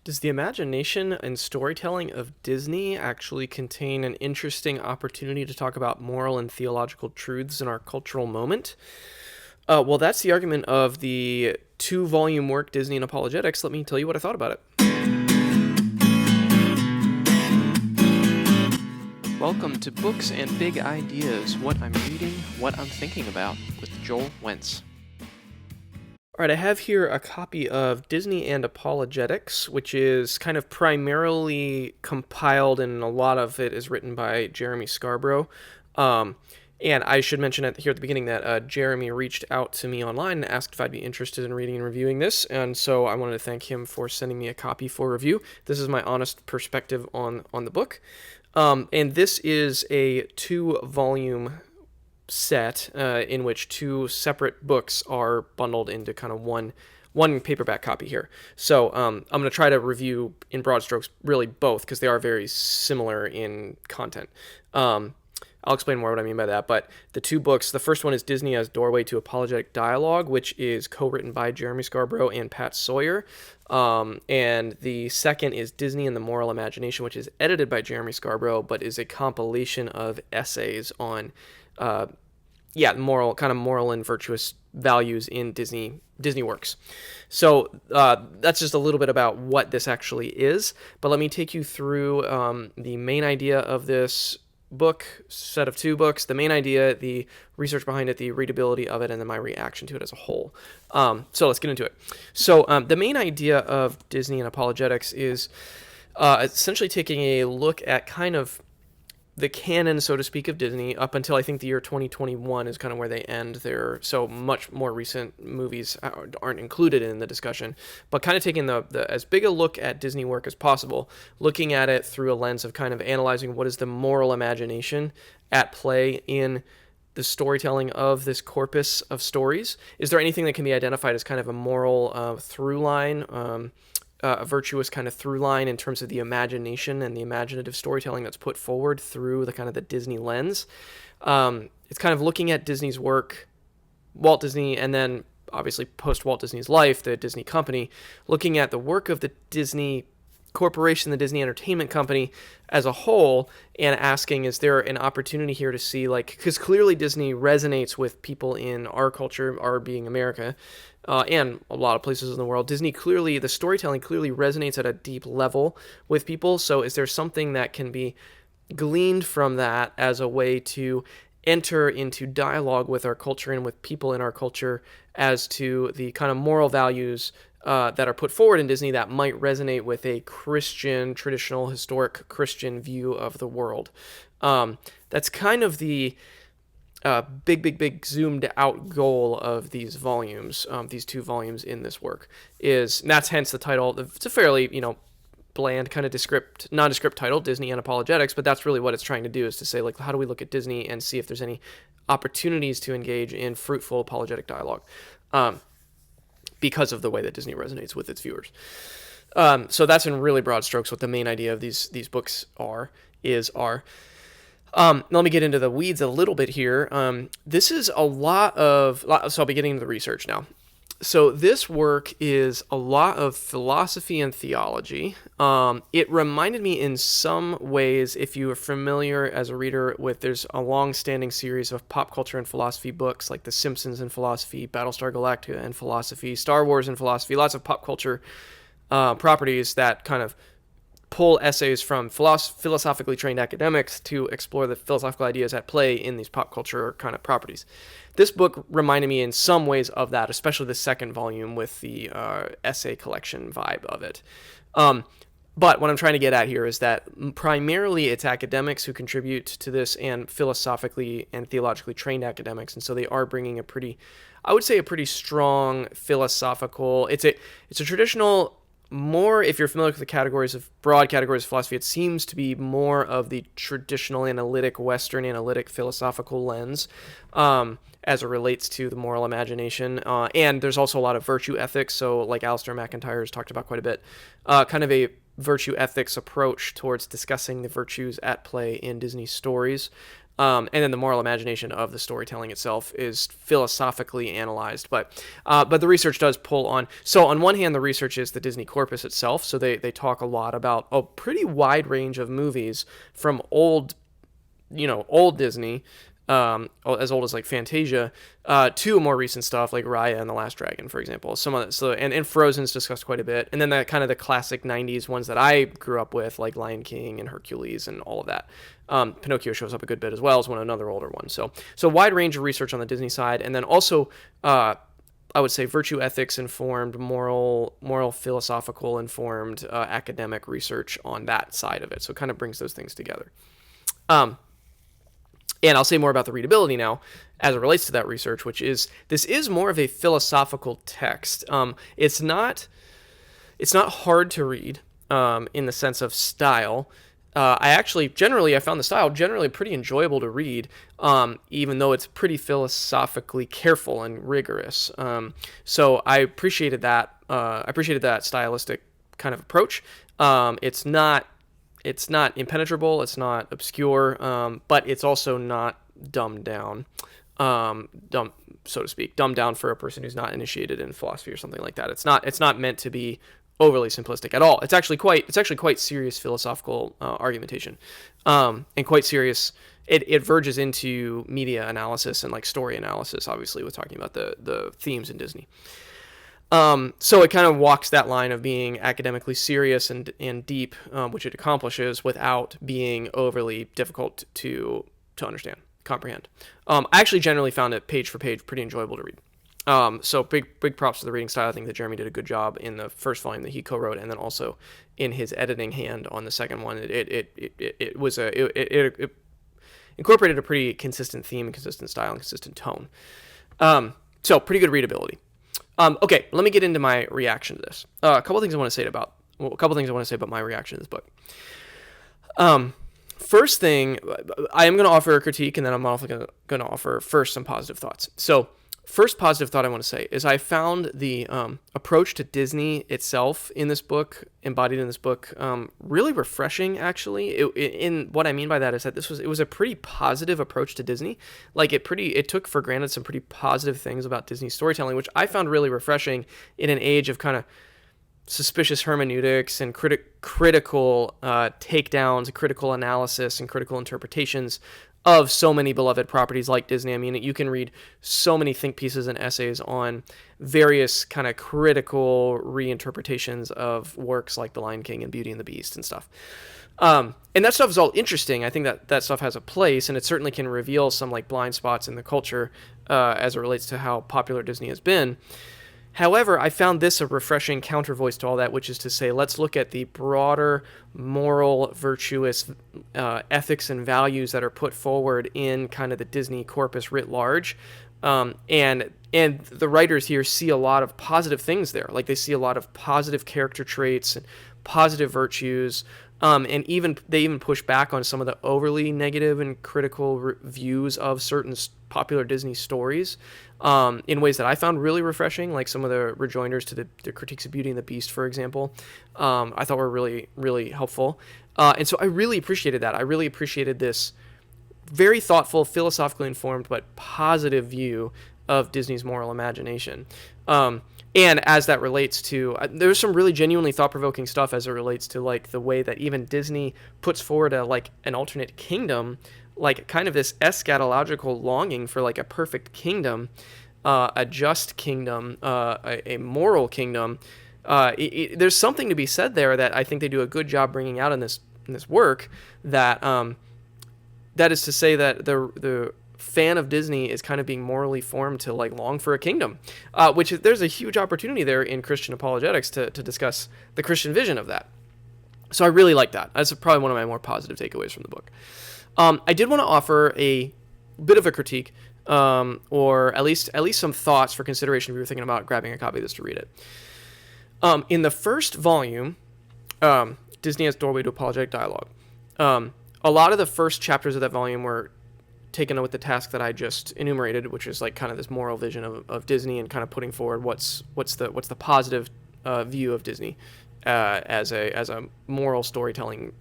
Does the imagination and storytelling of Disney actually contain an interesting opportunity to talk about moral and theological truths in our cultural moment? Well, that's the argument of the two-volume work Disney and Apologetics. Let me tell you what I thought about it. Welcome to Books and Big Ideas, what I'm reading, what I'm thinking about, with Joel Wentz. All right, I have here a copy of Disney and Apologetics, which is kind of primarily compiled, and a lot of it is written by Jeremy Scarbrough. And I should mention here at the beginning that Jeremy reached out to me online and asked if I'd be interested in reading and reviewing this, and so I wanted to thank him for sending me a copy for review. This is my honest perspective on the book. And this is a two-volume set in which two separate books are bundled into kind of one paperback copy here. So I'm going to try to review in broad strokes really both because they are very similar in content. I'll explain more what I mean by that, but the two books, the first one is Disney as Doorway to Apologetic Dialogue, which is co-written by Jeremy Scarbrough and Pat Sawyer. And the second is Disney and the Moral Imagination, which is edited by Jeremy Scarbrough, but is a compilation of essays on moral and virtuous values in Disney works. So that's just a little bit about what this actually is, but let me take you through the main idea of this book, set of two books, the main idea, the research behind it, the readability of it, and then my reaction to it as a whole. So let's get into it. So the main idea of Disney and Apologetics is essentially taking a look at kind of the canon, so to speak, of Disney up until I think the year 2021 is kind of where they end there. So much more recent movies aren't included in the discussion, but kind of taking the as big a look at Disney work as possible, looking at it through a lens of kind of analyzing what is the moral imagination at play in the storytelling of this corpus of stories. Is there anything that can be identified as kind of a moral through line, a virtuous kind of through line in terms of the imagination and the imaginative storytelling that's put forward through the kind of the Disney lens? It's kind of looking at Disney's work, Walt Disney, and then obviously post Walt Disney's life, the Disney company, looking at the work of the Disney Corporation, the Disney Entertainment Company as a whole, and asking, is there an opportunity here to see, like, because clearly Disney resonates with people in our culture, our being America, and a lot of places in the world. Disney clearly, the storytelling clearly resonates at a deep level with people. So is there something that can be gleaned from that as a way to enter into dialogue with our culture and with people in our culture as to the kind of moral values that are put forward in Disney that might resonate with a Christian, traditional, historic Christian view of the world? That's kind of the big zoomed out goal of these volumes, these two volumes in this work, and that's hence the title. It's a fairly, bland kind of nondescript title, Disney and Apologetics, but that's really what it's trying to do, is to say, like, how do we look at Disney and see if there's any opportunities to engage in fruitful apologetic dialogue, because of the way that Disney resonates with its viewers. So that's in really broad strokes what the main idea of these books are. Let me get into the weeds a little bit here. This is so I'll be getting into the research now. So this work is a lot of philosophy and theology. It reminded me in some ways, if you are familiar as a reader with, there's a long-standing series of pop culture and philosophy books like The Simpsons in philosophy, Battlestar Galactica in philosophy, Star Wars in philosophy, lots of pop culture properties that kind of pull essays from philosophically trained academics to explore the philosophical ideas at play in these pop culture kind of properties. This book reminded me in some ways of that, especially the second volume with the essay collection vibe of it. But what I'm trying to get at here is that primarily it's academics who contribute to this, and philosophically and theologically trained academics, and so they are bringing a pretty strong philosophical. It's a traditional. More, if you're familiar with the broad categories of philosophy, it seems to be more of the traditional Western analytic philosophical lens as it relates to the moral imagination. And there's also a lot of virtue ethics, so like Alistair McIntyre has talked about quite a bit, kind of a virtue ethics approach towards discussing the virtues at play in Disney stories. And then the moral imagination of the storytelling itself is philosophically analyzed. But the research does pull on. So on one hand, the research is the Disney corpus itself. So they talk a lot about a pretty wide range of movies from old Disney, as old as like Fantasia, to more recent stuff like Raya and the Last Dragon, for example. Some of that, so and Frozen's discussed quite a bit, and then the kind of the classic '90s ones that I grew up with, like Lion King and Hercules and all of that. Pinocchio shows up a good bit as well as another older one. So wide range of research on the Disney side, and then also I would say virtue ethics informed, moral philosophical informed academic research on that side of it. So it kind of brings those things together. And I'll say more about the readability now as it relates to that research, which is this is more of a philosophical text. It's not hard to read in the sense of style. I found the style generally pretty enjoyable to read, even though it's pretty philosophically careful and rigorous. So I appreciated that. I appreciated that stylistic kind of approach. It's not impenetrable, it's not obscure, but it's also not dumbed down, so to speak, dumbed down for a person who's not initiated in philosophy or something like that. It's not meant to be overly simplistic at all. It's actually quite serious philosophical argumentation, and quite serious. It verges into media analysis and like story analysis, obviously, with talking about the themes in Disney. So it kind of walks that line of being academically serious and deep, which it accomplishes without being overly difficult to understand, comprehend. I actually generally found it page for page pretty enjoyable to read. So big props to the reading style. I think that Jeremy did a good job in the first volume that he co-wrote, and then also in his editing hand on the second one. It incorporated a pretty consistent theme, and consistent style, and consistent tone. So pretty good readability. Okay, let me get into my reaction to this. A couple things I want to say about my reaction to this book. First thing, I am going to offer a critique, and then I'm also going to offer first some positive thoughts. So, first positive thought I want to say is I found the approach to Disney itself in this book, embodied in this book, really refreshing. Actually, in what I mean by that is that it was a pretty positive approach to Disney. Like it took for granted some pretty positive things about Disney storytelling, which I found really refreshing in an age of kind of suspicious hermeneutics and critical takedowns, critical analysis, and critical interpretations of so many beloved properties like Disney. I mean, you can read so many think pieces and essays on various kind of critical reinterpretations of works like The Lion King and Beauty and the Beast and stuff. And that stuff is all interesting. I think that stuff has a place, and it certainly can reveal some like blind spots in the culture as it relates to how popular Disney has been. However, I found this a refreshing countervoice to all that, which is to say, let's look at the broader moral, virtuous ethics and values that are put forward in kind of the Disney corpus writ large. And the writers here see a lot of positive things there. Like they see a lot of positive character traits and positive virtues. And they even push back on some of the overly negative and critical views of certain popular Disney stories in ways that I found really refreshing, like some of the rejoinders to the critiques of Beauty and the Beast, for example. I thought were really, really helpful. And so I really appreciated that. I really appreciated this very thoughtful, philosophically informed, but positive view of Disney's moral imagination. And as that relates to, there's some really genuinely thought-provoking stuff as it relates to like the way that even Disney puts forward an alternate kingdom, like kind of this eschatological longing for like a perfect kingdom, a just kingdom, a moral kingdom. There's something to be said there that I think they do a good job bringing out in this work. That is to say that the fan of Disney is kind of being morally formed to like long for a kingdom, which there's a huge opportunity there in Christian apologetics to discuss the Christian vision of that. So I really like that. That's probably one of my more positive takeaways from the book. I did want to offer a bit of a critique, or at least some thoughts for consideration if you were thinking about grabbing a copy of this to read it. In the first volume, Disney as Doorway to Apologetic Dialogue, a lot of the first chapters of that volume were taken with the task that I just enumerated, which is like kind of this moral vision of Disney and kind of putting forward what's the positive view of Disney as a moral storytelling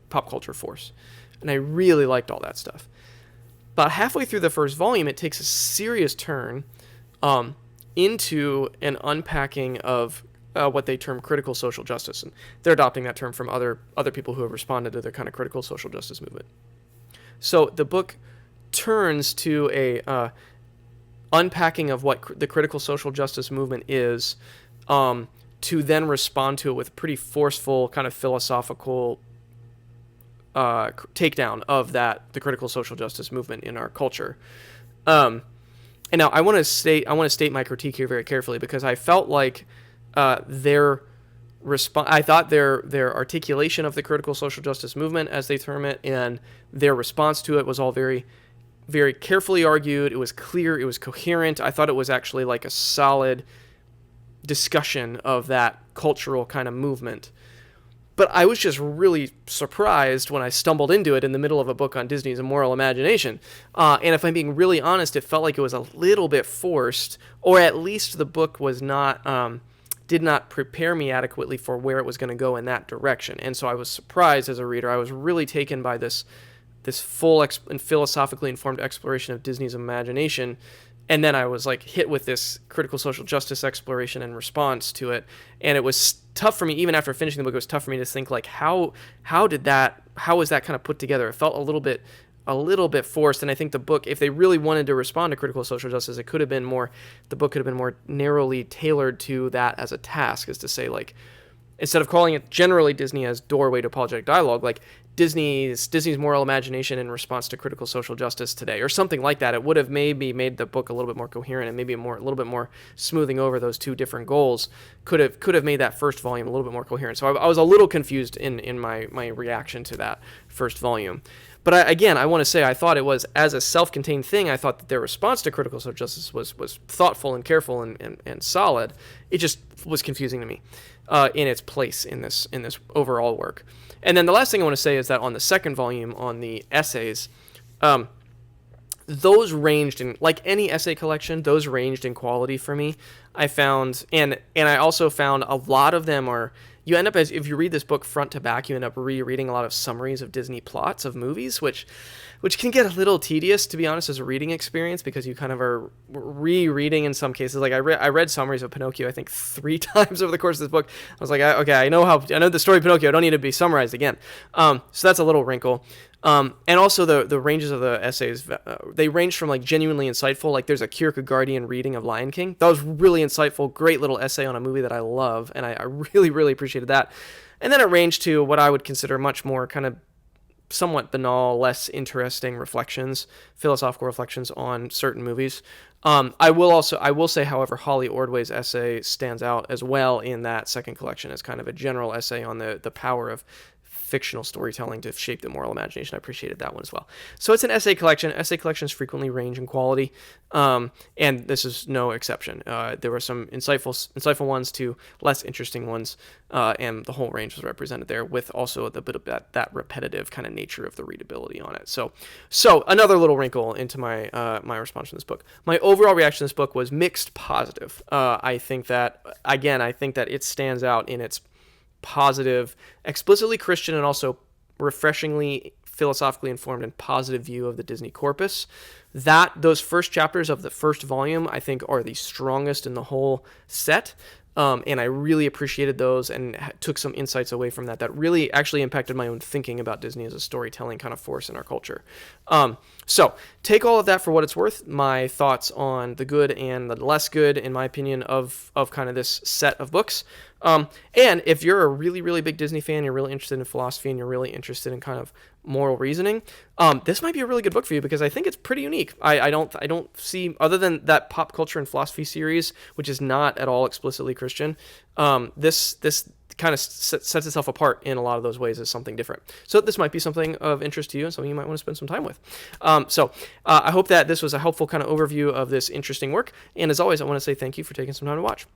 pop culture force. And I really liked all that stuff. about halfway through the first volume, it takes a serious turn into an unpacking of what they term critical social justice, and they're adopting that term from other people who have responded to the kind of critical social justice movement. So the book turns to a unpacking of what the critical social justice movement is, to then respond to it with pretty forceful kind of philosophical takedown of the critical social justice movement in our culture. And now I want to state my critique here very carefully, because I felt like their articulation of the critical social justice movement, as they term it, and their response to it was all very, very carefully argued. It was clear. It was coherent. I thought it was actually like a solid discussion of that cultural kind of movement. But I was just really surprised when I stumbled into it in the middle of a book on Disney's immoral imagination. And if I'm being really honest, it felt like it was a little bit forced, or at least the book was not, did not prepare me adequately for where it was going to go in that direction. And so I was surprised as a reader. I was really taken by this full and philosophically informed exploration of Disney's imagination. And then I was like hit with this critical social justice exploration and response to it. And it was tough for me, even after finishing the book, it was tough for me to think like, how was that kind of put together? It felt a little bit forced. And I think the book, if they really wanted to respond to critical social justice, the book could have been more narrowly tailored to that as a task, is to say, like, instead of calling it generally Disney as doorway to apologetic dialogue, like Disney's moral imagination in response to critical social justice today, or something like that. It would have maybe made the book a little bit more coherent, and maybe a little bit more smoothing over those two different goals. Could have made that first volume a little bit more coherent. So I was a little confused in my reaction to that first volume. But I want to say, I thought it was, as a self-contained thing, I thought that their response to critical social justice was thoughtful and careful and solid. It just was confusing to me in its place in this overall work. And then the last thing I want to say is that on the second volume, on the essays, those ranged in, like any essay collection, those ranged in quality for me. I found, and I also found a lot of them are, you end up, as if you read this book front to back, you end up rereading a lot of summaries of Disney plots of movies, which can get a little tedious, to be honest, as a reading experience, because you kind of are rereading in some cases. Like I read summaries of Pinocchio, I think 3 times over the course of this book. I was like, okay, I know the story of Pinocchio. I don't need it to be summarized again. So that's a little wrinkle. And also the ranges of the essays, they range from like genuinely insightful, like there's a Kierkegaardian reading of Lion King. That was really insightful, great little essay on a movie that I love, and I really, really appreciated that. And then it ranged to what I would consider much more kind of somewhat banal, less interesting reflections, philosophical reflections on certain movies. I will say, however, Holly Ordway's essay stands out as well in that second collection as kind of a general essay on the power of fictional storytelling to shape the moral imagination. I appreciated that one as well. So it's an essay collection. Essay collections frequently range in quality, and this is no exception. There were some insightful ones to less interesting ones, and the whole range was represented there, with also a bit of that repetitive kind of nature of the readability on it. So another little wrinkle into my my response to this book. My overall reaction to this book was mixed positive. I think that it stands out in its positive, explicitly Christian, and also refreshingly philosophically informed and positive view of the Disney corpus. Those first chapters of the first volume, I think, are the strongest in the whole set. And I really appreciated those and took some insights away from that really actually impacted my own thinking about Disney as a storytelling kind of force in our culture. So take all of that for what it's worth. My thoughts on the good and the less good, in my opinion, of kind of this set of books. And if you're a really, really big Disney fan, you're really interested in philosophy, and you're really interested in kind of moral reasoning, this might be a really good book for you, because I think it's pretty unique. I don't see, other than that pop culture and philosophy series, which is not at all explicitly Christian, this kind of sets itself apart in a lot of those ways as something different. So this might be something of interest to you and something you might want to spend some time with. I hope that this was a helpful kind of overview of this interesting work. And as always, I want to say thank you for taking some time to watch.